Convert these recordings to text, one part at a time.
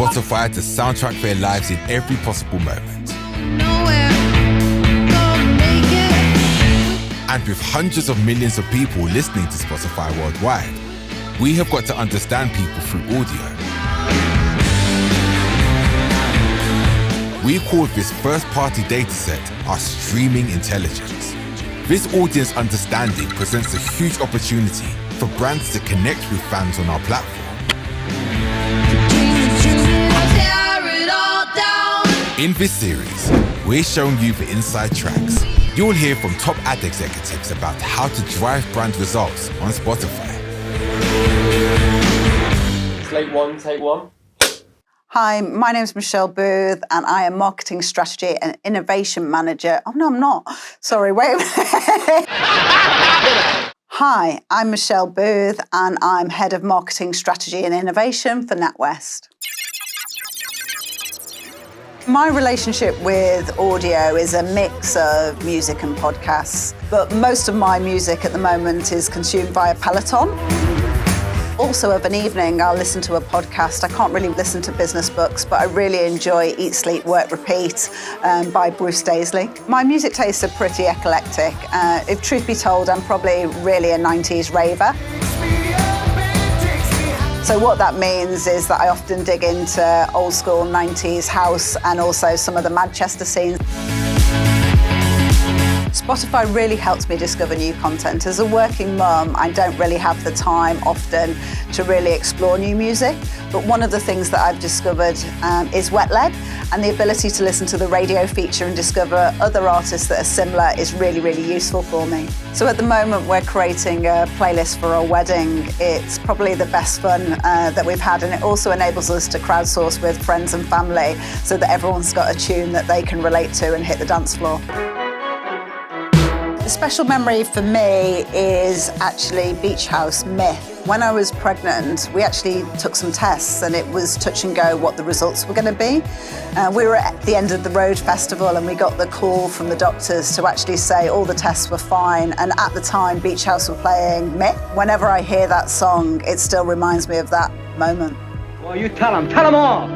Spotify to soundtrack their lives in every possible moment. And with hundreds of millions of people listening to Spotify worldwide, we have got to understand people through audio. We call this first-party dataset our streaming intelligence. This audience understanding presents a huge opportunity for brands to connect with fans on our platform. In this series, we're showing you the inside tracks. You'll hear from top ad executives about how to drive brand results on Spotify. Slate one, take one. Hi, my name is Michelle Booth and I am Marketing Strategy and Innovation Manager. Oh, no, I'm not. Sorry, wait a minute. Hi, I'm Michelle Booth and I'm Head of Marketing Strategy and Innovation for NatWest. My relationship with audio is a mix of music and podcasts, but most of my music at the moment is consumed via Peloton. Also of an evening, I'll listen to a podcast. I can't really listen to business books, but I really enjoy Eat, Sleep, Work, Repeat by Bruce Daisley. My music tastes are pretty eclectic. If truth be told, I'm probably really a 90s raver. So what that means is that I often dig into old school 90s house and also some of the Manchester scenes. Spotify really helps me discover new content. As a working mum, I don't really have the time often to really explore new music, but one of the things that I've discovered is wet leg, and the ability to listen to the radio feature and discover other artists that are similar is really, really useful for me. So at the moment, we're creating a playlist for our wedding. It's probably the best fun that we've had, and it also enables us to crowdsource with friends and family so that everyone's got a tune that they can relate to and hit the dance floor. A special memory for me is actually Beach House Myth. When I was pregnant, we actually took some tests and it was touch and go what the results were going to be. We were at the end of the road festival and we got the call from the doctors to actually say all the tests were fine, and at the time Beach House were playing Myth. Whenever I hear that song, it still reminds me of that moment. Well, you tell them all!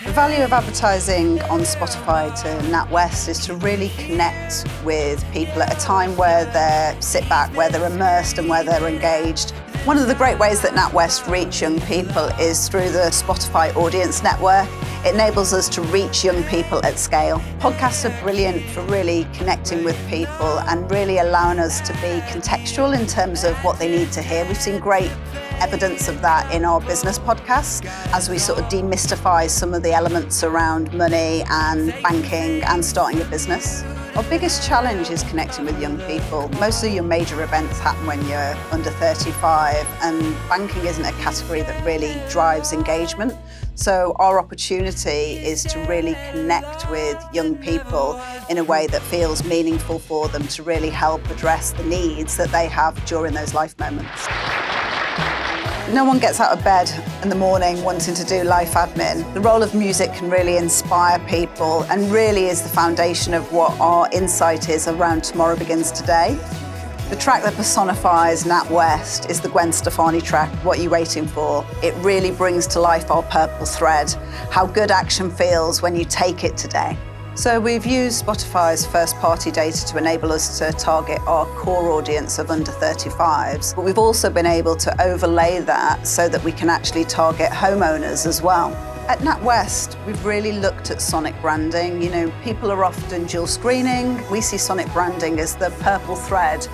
The value of advertising on Spotify to NatWest is to really connect with people at a time where they're sit back, where they're immersed and where they're engaged. One of the great ways that NatWest reach young people is through the Spotify Audience Network. It enables us to reach young people at scale. Podcasts are brilliant for really connecting with people and really allowing us to be contextual in terms of what they need to hear. We've seen great evidence of that in our business podcasts as we sort of demystify some of the elements around money and banking and starting a business. Our biggest challenge is connecting with young people. Most of your major events happen when you're under 35, and banking isn't a category that really drives engagement. So our opportunity is to really connect with young people in a way that feels meaningful for them, to really help address the needs that they have during those life moments. No one gets out of bed in the morning wanting to do life admin. The role of music can really inspire people and really is the foundation of what our insight is around Tomorrow Begins Today. The track that personifies NatWest is the Gwen Stefani track, What You Waiting For. It really brings to life our purple thread, how good action feels when you take it today. So we've used Spotify's first-party data to enable us to target our core audience of under 35s, but we've also been able to overlay that so that we can actually target homeowners as well. At NatWest, we've really looked at sonic branding. You know, people are often dual screening. We see sonic branding as the purple thread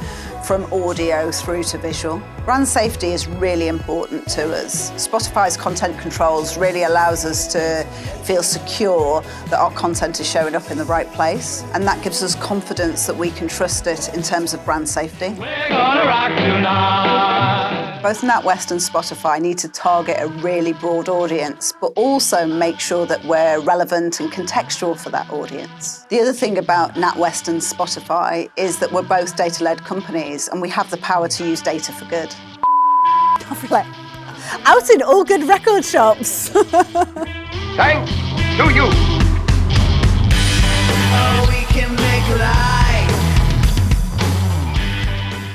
from audio through to visual. Brand safety is really important to us. Spotify's content controls really allows us to feel secure that our content is showing up in the right place, and that gives us confidence that we can trust it in terms of brand safety. We're gonna rock tonight. Both NatWest and Spotify need to target a really broad audience, but also make sure that we're relevant and contextual for that audience. The other thing about NatWest and Spotify is that we're both data-led companies and we have the power to use data for good. Out in all good record shops. Thanks to you. Oh, we can make life.